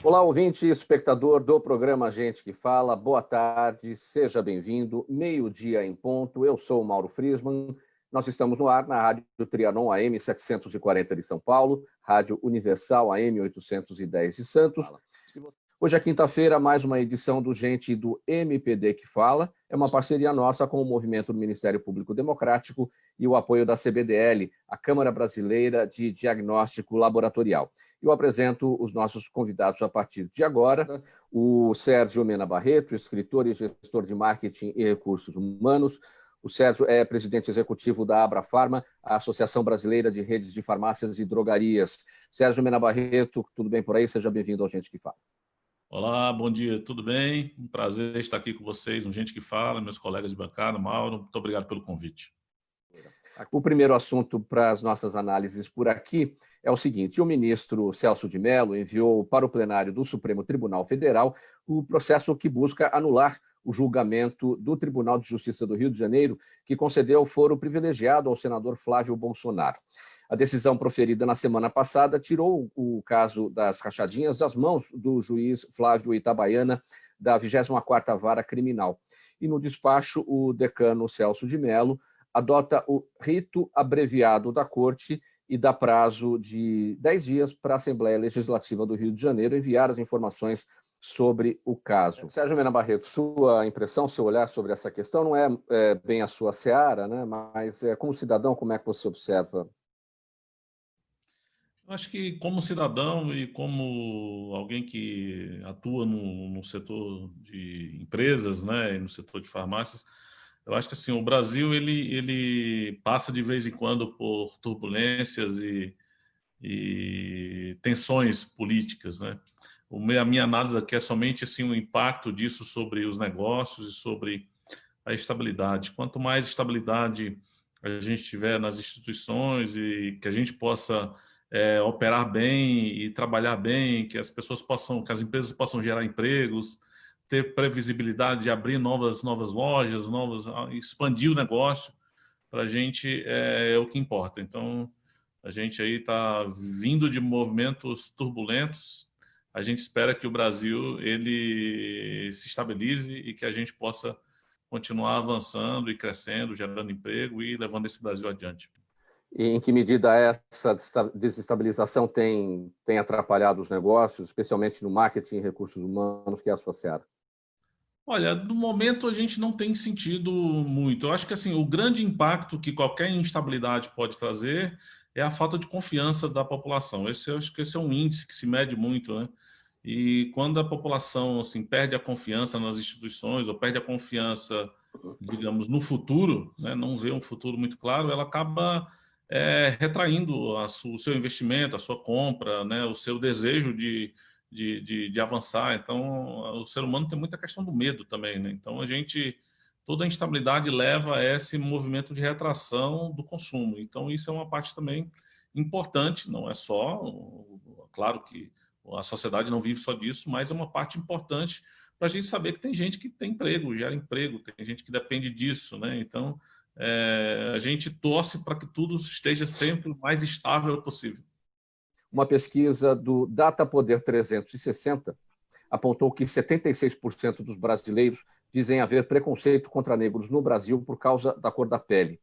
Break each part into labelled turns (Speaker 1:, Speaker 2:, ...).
Speaker 1: Olá, ouvinte e espectador do programa Gente que Fala. Boa tarde, seja bem-vindo. Meio-dia em ponto. Eu sou o Mauro Friesman. Nós estamos no ar na Rádio Trianon AM 740 de São Paulo, Rádio Universal AM 810 de Santos. Hoje é quinta-feira, mais uma edição do Gente do MPD que Fala. É uma parceria nossa com o movimento do Ministério Público Democrático e o apoio da CBDL, a Câmara Brasileira de Diagnóstico Laboratorial. Eu apresento os nossos convidados a partir de agora, o Sérgio Mena Barreto, escritor e gestor de marketing e recursos humanos. O Sérgio é presidente executivo da Abrafarma, a Associação Brasileira de Redes de Farmácias e Drogarias. Sérgio Mena Barreto, tudo bem por aí? Seja bem-vindo ao Gente que Fala.
Speaker 2: Olá, bom dia, tudo bem? Um prazer estar aqui com vocês, no Gente que Fala, meus colegas de bancada, Mauro, muito obrigado pelo convite.
Speaker 1: O primeiro assunto para as nossas análises por aqui é o seguinte: o ministro Celso de Mello enviou para o plenário do Supremo Tribunal Federal o processo que busca anular o julgamento do Tribunal de Justiça do Rio de Janeiro, que concedeu foro privilegiado ao senador Flávio Bolsonaro. A decisão proferida na semana passada tirou o caso das rachadinhas das mãos do juiz Flávio Itabaiana, da 24ª Vara Criminal. E no despacho, o decano Celso de Mello adota o rito abreviado da Corte e dá prazo de 10 dias para a Assembleia Legislativa do Rio de Janeiro enviar as informações sobre o caso. Sérgio Mena Barreto, sua impressão, seu olhar sobre essa questão não é bem a sua seara, né? Mas como cidadão, como é que você observa?
Speaker 2: Eu acho que como cidadão e como alguém que atua no setor de empresas, né, e no setor de farmácias, eu acho que assim, o Brasil ele passa de vez em quando por turbulências e tensões políticas, né? A minha análise aqui é somente assim, o impacto disso sobre os negócios e sobre a estabilidade. Quanto mais estabilidade a gente tiver nas instituições e que a gente possa operar bem e trabalhar bem, que as pessoas possam, que as empresas possam gerar empregos, ter previsibilidade de abrir novas lojas, expandir o negócio, para a gente é o que importa. Então, a gente aí está vindo de movimentos turbulentos. A gente espera que o Brasil ele se estabilize e que a gente possa continuar avançando e crescendo, gerando emprego e levando esse Brasil adiante.
Speaker 1: E em que medida essa desestabilização tem atrapalhado os negócios, especialmente no marketing e recursos humanos, que é a sua seara?
Speaker 2: Olha, no momento a gente não tem sentido muito. Eu acho que assim, o grande impacto que qualquer instabilidade pode trazer é a falta de confiança da população. Eu acho que esse é um índice que se mede muito, né? E quando a população assim perde a confiança nas instituições ou perde a confiança, digamos, no futuro, né, não vê um futuro muito claro, ela acaba retraindo o seu investimento, a sua compra, né, o seu desejo de avançar. Então, o ser humano tem muita questão do medo também, né? Então, toda a instabilidade leva a esse movimento de retração do consumo. Então, isso é uma parte também importante, não é só, claro que a sociedade não vive só disso, mas é uma parte importante para a gente saber que tem gente que tem emprego, gera emprego, tem gente que depende disso, né? Então, a gente torce para que tudo esteja sempre o mais estável possível.
Speaker 1: Uma pesquisa do Data Poder 360 apontou que 76% dos brasileiros dizem haver preconceito contra negros no Brasil por causa da cor da pele.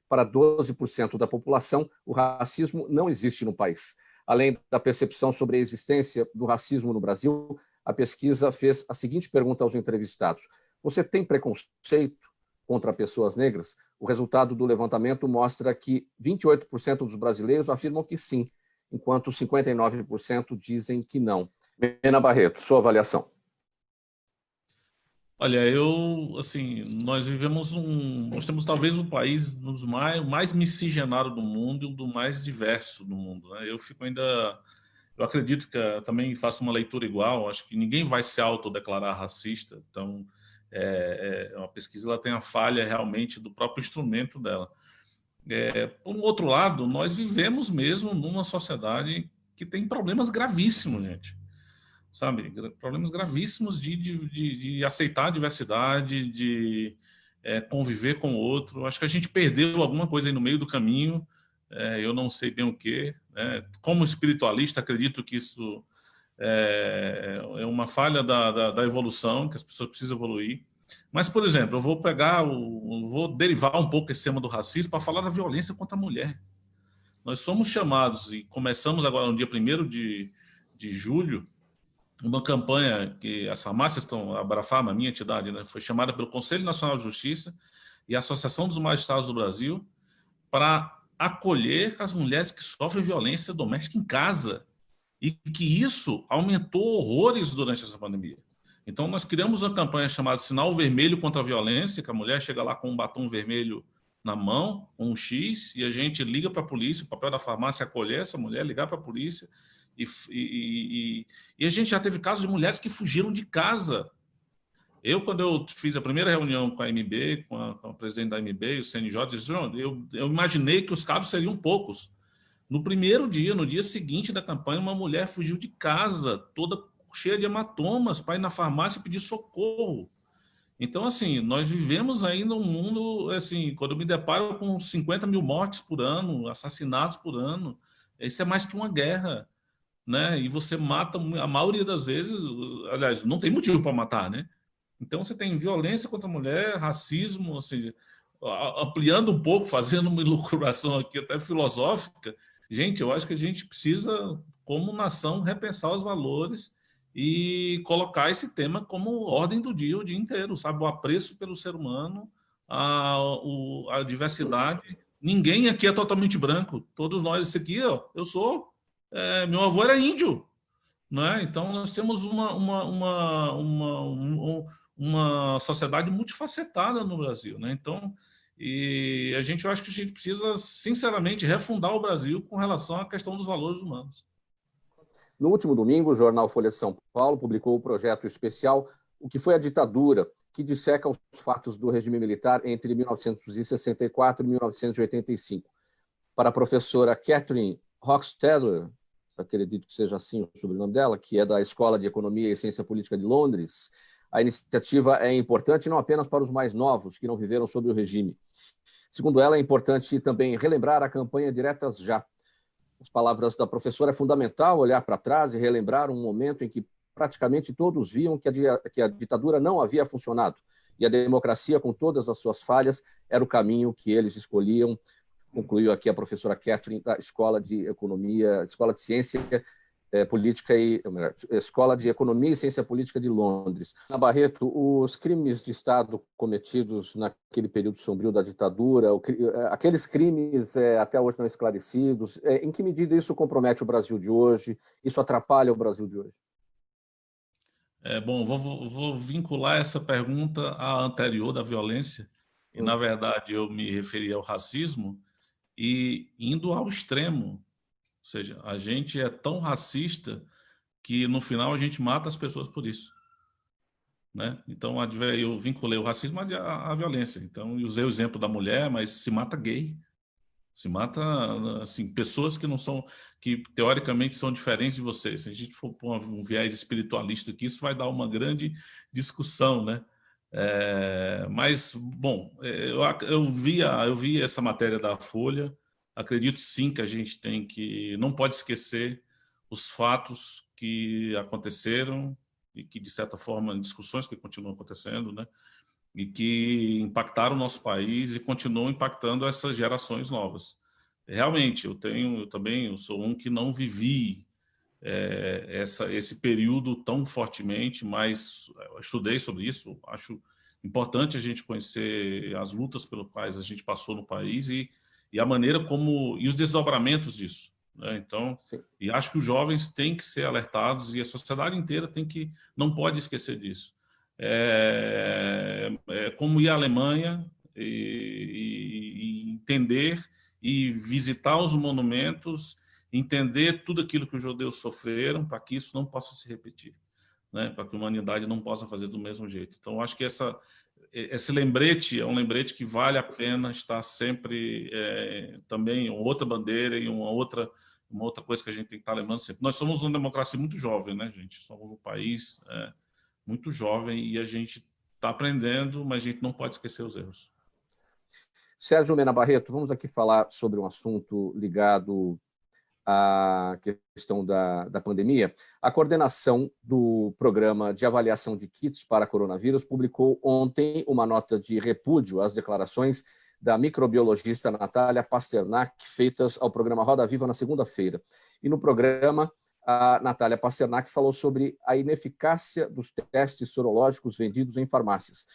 Speaker 1: Para 12% da população, o racismo não existe no país. Além da percepção sobre a existência do racismo no Brasil, a pesquisa fez a seguinte pergunta aos entrevistados: você tem preconceito contra pessoas negras? O resultado do levantamento mostra que 28% dos brasileiros afirmam que sim, enquanto 59% dizem que não. Mena Barreto, sua avaliação.
Speaker 2: Olha, nós temos talvez o país dos mais miscigenado do mundo e do mais diverso do mundo, né? Eu acredito que também faço uma leitura igual, acho que ninguém vai se autodeclarar racista, então uma pesquisa ela tem a falha realmente do próprio instrumento dela. Por um outro lado, nós vivemos mesmo numa sociedade que tem problemas gravíssimos, gente. Sabe? Problemas gravíssimos de aceitar a diversidade, de conviver com o outro. Acho que a gente perdeu alguma coisa aí no meio do caminho, eu não sei bem o quê. Como espiritualista, acredito que isso é uma falha da evolução, que as pessoas precisam evoluir. Mas, por exemplo, eu vou derivar um pouco esse tema do racismo para falar da violência contra a mulher. Nós somos chamados, e começamos agora no dia 1º de julho, uma campanha que as farmácias estão, a Abrafarma, a minha entidade, né, foi chamada pelo Conselho Nacional de Justiça e a Associação dos Magistrados do Brasil para acolher as mulheres que sofrem violência doméstica em casa, e que isso aumentou horrores durante essa pandemia. Então, nós criamos uma campanha chamada Sinal Vermelho contra a Violência, que a mulher chega lá com um batom vermelho na mão, um X, e a gente liga para a polícia, o papel da farmácia é acolher essa mulher, ligar para a polícia, e a gente já teve casos de mulheres que fugiram de casa. Quando eu fiz a primeira reunião com a MB, com a presidente da MB, o CNJ, eu imaginei que os casos seriam poucos. No primeiro dia, no dia seguinte da campanha, uma mulher fugiu de casa, toda cheia de hematomas, para ir na farmácia pedir socorro. Então, assim, nós vivemos ainda um mundo, assim, quando eu me deparo com 50 mil mortes por ano, assassinatos por ano, isso é mais que uma guerra, né? E você mata, a maioria das vezes, aliás, não tem motivo para matar, né? Então, você tem violência contra a mulher, racismo, assim, ampliando um pouco, fazendo uma elucubração aqui até filosófica. Gente, eu acho que a gente precisa, como nação, repensar os valores e colocar esse tema como ordem do dia, o dia inteiro, sabe? O apreço pelo ser humano, a diversidade. Ninguém aqui é totalmente branco. Todos nós, esse aqui, ó, eu sou... meu avô era índio, né? Então, nós temos uma sociedade multifacetada no Brasil, né? Então, e eu acho que a gente precisa, sinceramente, refundar o Brasil com relação à questão dos valores humanos.
Speaker 1: No último domingo, o jornal Folha de São Paulo publicou o projeto especial O que foi a ditadura, que disseca os fatos do regime militar entre 1964 e 1985. Para a professora Catherine Hochstetler, acredito que seja assim o sobrenome dela, que é da Escola de Economia e Ciência Política de Londres, a iniciativa é importante não apenas para os mais novos, que não viveram sob o regime. Segundo ela, é importante também relembrar a campanha Diretas Já. As palavras da professora, é fundamental olhar para trás e relembrar um momento em que praticamente todos viam que a ditadura não havia funcionado e a democracia, com todas as suas falhas, era o caminho que eles escolhiam. Concluiu aqui a professora Catherine, da Escola de Economia, Escola de Ciência Política Escola de Economia e Ciência Política de Londres. Ana Barreto, os crimes de Estado cometidos naquele período sombrio da ditadura, aqueles crimes até hoje não esclarecidos, em que medida isso compromete o Brasil de hoje? Isso atrapalha o Brasil de hoje?
Speaker 2: Bom, vou vincular essa pergunta à anterior da violência, e na verdade eu me referi ao racismo, e indo ao extremo. Ou seja, a gente é tão racista que no final a gente mata as pessoas por isso, né? Então eu vinculei o racismo à violência. Então eu usei o exemplo da mulher, mas se mata gay, se mata assim pessoas que não são, que teoricamente são diferentes de você. Se a gente for pôr um viés espiritualista aqui, isso vai dar uma grande discussão, né? Mas bom, eu vi essa matéria da Folha. Acredito sim que a gente não pode esquecer os fatos que aconteceram e que, de certa forma, discussões que continuam acontecendo, né? E que impactaram o nosso país e continuam impactando essas gerações novas. Realmente, eu sou um que não vivi esse período tão fortemente, mas estudei sobre isso. Acho importante a gente conhecer as lutas pelas quais a gente passou no país e a maneira como e os desdobramentos disso, né? Então, e acho que os jovens têm que ser alertados e a sociedade inteira não pode esquecer disso. Como ir à Alemanha e entender e visitar os monumentos, entender tudo aquilo que os judeus sofreram, para que isso não possa se repetir, né? Para que a humanidade não possa fazer do mesmo jeito. Então, acho que esse lembrete é um lembrete que vale a pena estar sempre também outra bandeira e uma outra coisa que a gente tem que estar lembrando sempre. Nós somos uma democracia muito jovem, né, gente? Somos um país muito jovem e a gente está aprendendo, mas a gente não pode esquecer os erros.
Speaker 1: Sérgio Mena Barreto, vamos aqui falar sobre um assunto ligado a questão da pandemia, a coordenação do Programa de Avaliação de Kits para Coronavírus publicou ontem uma nota de repúdio às declarações da microbiologista Natália Pasternak, feitas ao programa Roda Viva na segunda-feira. E no programa, a Natália Pasternak falou sobre a ineficácia dos testes sorológicos vendidos em farmácias.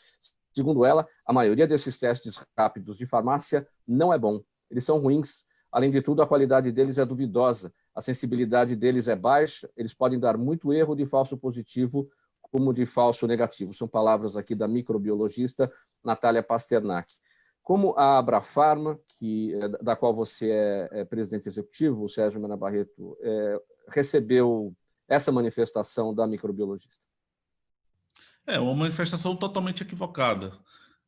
Speaker 1: Segundo ela, a maioria desses testes rápidos de farmácia não é bom. Eles são ruins. Além de tudo, a qualidade deles é duvidosa, a sensibilidade deles é baixa, eles podem dar muito erro de falso positivo como de falso negativo. São palavras aqui da microbiologista Natália Pasternak. Como a Abrafarma, da qual você é presidente executivo, o Sérgio Mena Barreto, recebeu essa manifestação da microbiologista?
Speaker 2: É uma manifestação totalmente equivocada.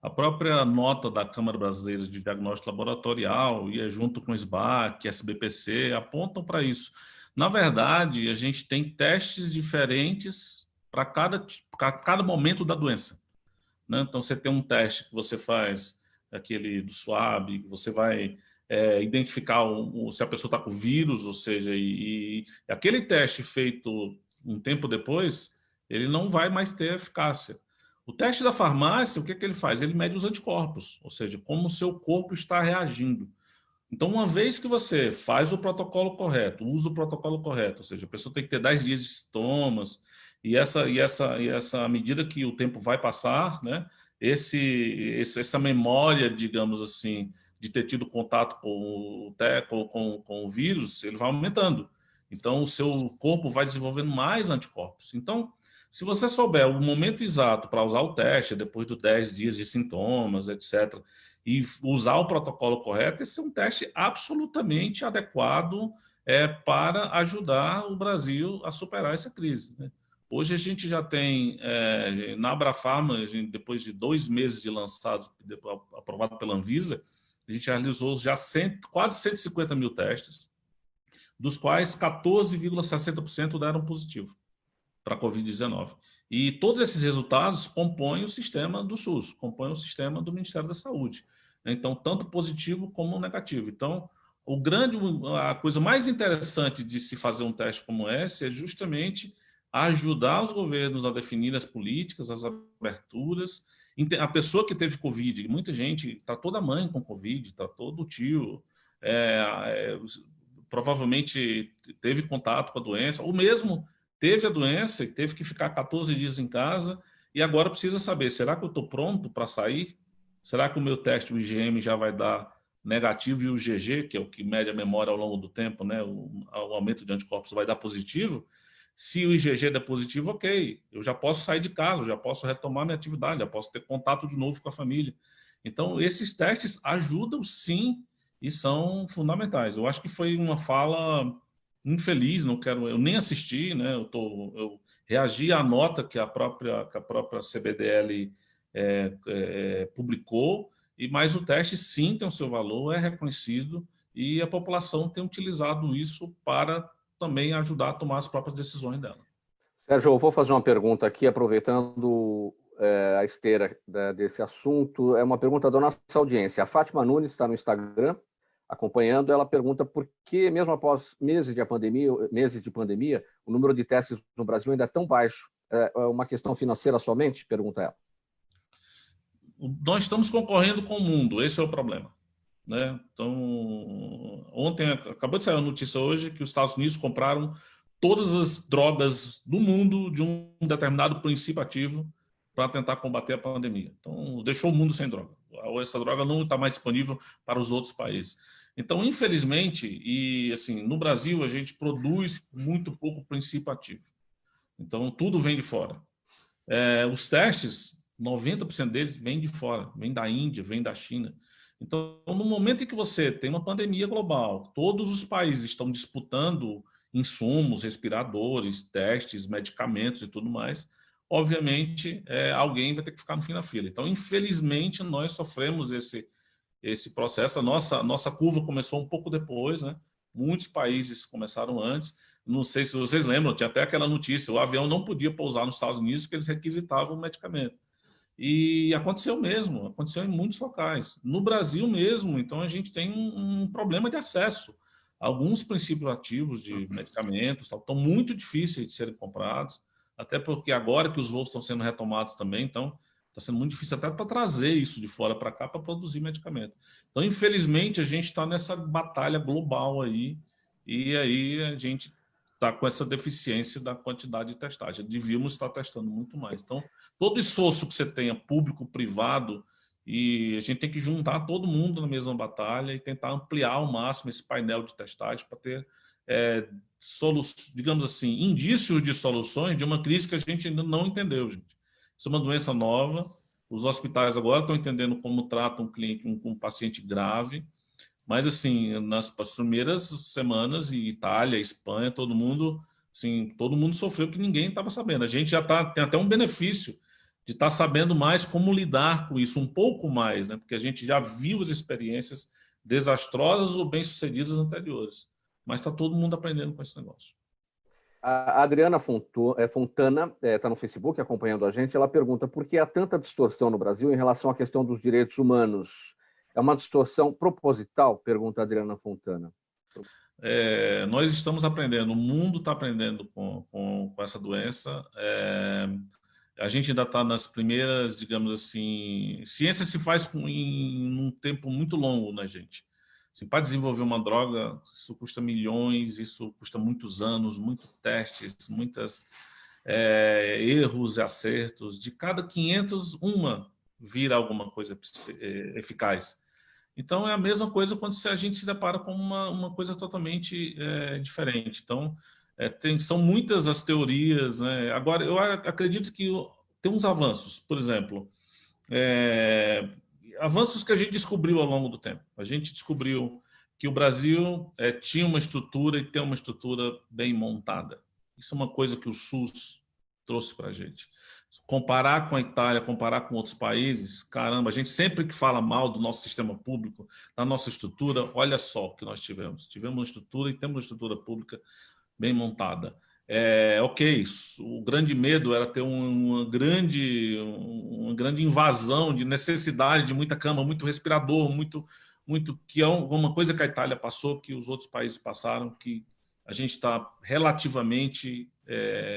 Speaker 2: A própria nota da Câmara Brasileira de Diagnóstico Laboratorial, e junto com o SBAC, SBPC, apontam para isso. Na verdade, a gente tem testes diferentes para cada momento da doença, né? Então, você tem um teste que você faz, aquele do SWAB, que você vai identificar se a pessoa está com vírus, ou seja, e aquele teste feito um tempo depois, ele não vai mais ter eficácia. O teste da farmácia, o que ele faz? Ele mede os anticorpos, ou seja, como o seu corpo está reagindo. Então, uma vez que você faz o protocolo correto, usa o protocolo correto, ou seja, a pessoa tem que ter 10 dias de sintomas, e essa medida que o tempo vai passar, né, essa memória, digamos assim, de ter tido contato com o vírus, ele vai aumentando. Então, o seu corpo vai desenvolvendo mais anticorpos. Então, se você souber o momento exato para usar o teste, depois dos 10 dias de sintomas, etc., e usar o protocolo correto, esse é um teste absolutamente adequado para ajudar o Brasil a superar essa crise, né? Hoje a gente já tem, na Abrafarma, depois de 2 meses de lançado, aprovado pela Anvisa, a gente realizou já quase 150 mil testes, dos quais 14,60% deram positivo para a Covid-19. E todos esses resultados compõem o sistema do SUS, compõem o sistema do Ministério da Saúde. Então, tanto positivo como negativo. Então, a coisa mais interessante de se fazer um teste como esse é justamente ajudar os governos a definir as políticas, as aberturas. A pessoa que teve Covid, muita gente tratou da mãe com Covid, tratou do tio, provavelmente teve contato com a doença, ou mesmo teve a doença e teve que ficar 14 dias em casa e agora precisa saber, será que eu estou pronto para sair? Será que o meu teste, o IgM, já vai dar negativo e o IgG, que é o que mede a memória ao longo do tempo, né, o aumento de anticorpos, vai dar positivo? Se o IgG der positivo, ok, eu já posso sair de casa, eu já posso retomar minha atividade, já posso ter contato de novo com a família. Então, esses testes ajudam sim e são fundamentais. Eu acho que foi uma fala infeliz, eu nem assisti, né? Eu reagi à nota que a própria CBDL publicou, mas o teste sim tem o seu valor, é reconhecido e a população tem utilizado isso para também ajudar a tomar as próprias decisões dela.
Speaker 1: Sérgio, eu vou fazer uma pergunta aqui, aproveitando a esteira desse assunto. É uma pergunta da nossa audiência. A Fátima Nunes está no Instagram acompanhando. Ela pergunta por que, mesmo após meses de pandemia, o número de testes no Brasil ainda é tão baixo. É uma questão financeira somente? Pergunta ela.
Speaker 2: Nós estamos concorrendo com o mundo, esse é o problema, né? Então, ontem, acabou de sair a notícia hoje que os Estados Unidos compraram todas as drogas do mundo de um determinado princípio ativo para tentar combater a pandemia. Então, deixou o mundo sem droga. Essa droga não está mais disponível para os outros países. Então, infelizmente, e assim, no Brasil a gente produz muito pouco princípio ativo. Então, tudo vem de fora. Os testes, 90% deles vêm de fora, vêm da Índia, vêm da China. Então, no momento em que você tem uma pandemia global, todos os países estão disputando insumos, respiradores, testes, medicamentos e tudo mais, obviamente, alguém vai ter que ficar no fim da fila. Então, infelizmente, nós sofremos esse processo. A nossa curva começou um pouco depois, né? Muitos países começaram antes. Não sei se vocês lembram, tinha até aquela notícia, o avião não podia pousar nos Estados Unidos porque eles requisitavam o medicamento. E aconteceu mesmo, aconteceu em muitos locais. No Brasil mesmo, então, a gente tem um problema de acesso alguns princípios ativos de medicamentos estão muito difíceis de serem comprados, até porque agora que os voos estão sendo retomados também, então está sendo muito difícil até para trazer isso de fora para cá para produzir medicamento. Então, infelizmente, a gente está nessa batalha global aí, e aí a gente está com essa deficiência da quantidade de testagem. Devíamos estar testando muito mais. Então, todo esforço que você tenha, público, privado, e a gente tem que juntar todo mundo na mesma batalha e tentar ampliar ao máximo esse painel de testagem para ter, digamos assim, indícios de soluções de uma crise que a gente ainda não entendeu, gente. Isso é uma doença nova. Os hospitais agora estão entendendo como tratam um paciente grave. Mas, assim, nas primeiras semanas, em Itália, Espanha, todo mundo sofreu que ninguém estava sabendo. A gente já tem até um benefício de estar sabendo mais como lidar com isso, um pouco mais, né? Porque a gente já viu as experiências desastrosas ou bem-sucedidas anteriores. Mas está todo mundo aprendendo com esse negócio.
Speaker 1: A Adriana Fontana está no Facebook acompanhando a gente. Ela pergunta por que há tanta distorção no Brasil em relação à questão dos direitos humanos. É uma distorção proposital? Pergunta a Adriana Fontana.
Speaker 2: Nós estamos aprendendo, o mundo está aprendendo com essa doença. A gente ainda está nas primeiras, digamos assim... Ciência se faz em um tempo muito longo, né, gente? Assim, para desenvolver uma droga, isso custa milhões, isso custa muitos anos, muitos testes, muitos erros e acertos. De cada 500, uma vira alguma coisa eficaz. Então, é a mesma coisa quando a gente se depara com uma coisa totalmente diferente. Então, são muitas as teorias, né? Agora, eu acredito que tem uns avanços, por exemplo... avanços que a gente descobriu ao longo do tempo. A gente descobriu que o Brasil tinha uma estrutura e tem uma estrutura bem montada. Isso é uma coisa que o SUS trouxe para a gente. Comparar com a Itália, comparar com outros países, caramba, a gente sempre que fala mal do nosso sistema público, da nossa estrutura, olha só o que nós tivemos. Tivemos uma estrutura e temos uma estrutura pública bem montada. Ok, o grande medo era ter uma grande invasão de necessidade de muita cama, muito respirador, muito que é uma coisa que a Itália passou, que os outros países passaram, que a gente está relativamente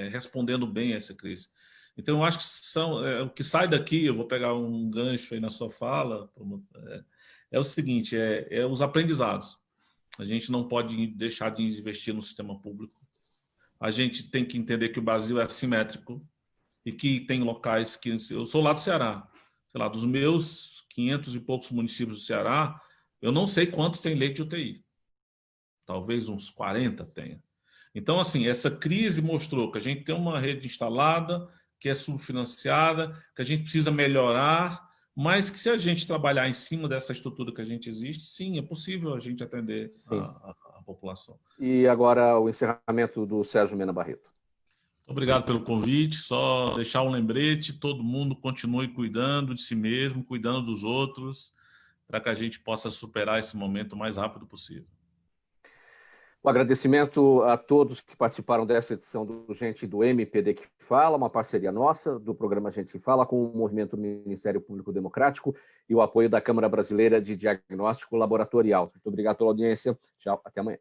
Speaker 2: respondendo bem a essa crise. Então, eu acho que o que sai daqui, eu vou pegar um gancho aí na sua fala, é o seguinte, os aprendizados. A gente não pode deixar de investir no sistema público. A gente tem que entender que o Brasil é assimétrico e que tem locais que... Eu sou lá do Ceará. Sei lá, dos meus 500 e poucos municípios do Ceará, eu não sei quantos têm leite de UTI. Talvez uns 40 tenha. Então, assim, essa crise mostrou que a gente tem uma rede instalada, que é subfinanciada, que a gente precisa melhorar, mas que se a gente trabalhar em cima dessa estrutura que a gente existe, sim, é possível a gente atender a população.
Speaker 1: E agora o encerramento do Sérgio Mena Barreto.
Speaker 2: Obrigado pelo convite. Só deixar um lembrete, todo mundo continue cuidando de si mesmo, cuidando dos outros, para que a gente possa superar esse momento o mais rápido possível.
Speaker 1: O agradecimento a todos que participaram dessa edição do Gente do MPD que Fala, uma parceria nossa do programa Gente que Fala com o Movimento do Ministério Público Democrático e o apoio da Câmara Brasileira de Diagnóstico Laboratorial. Muito obrigado pela audiência. Tchau, até amanhã.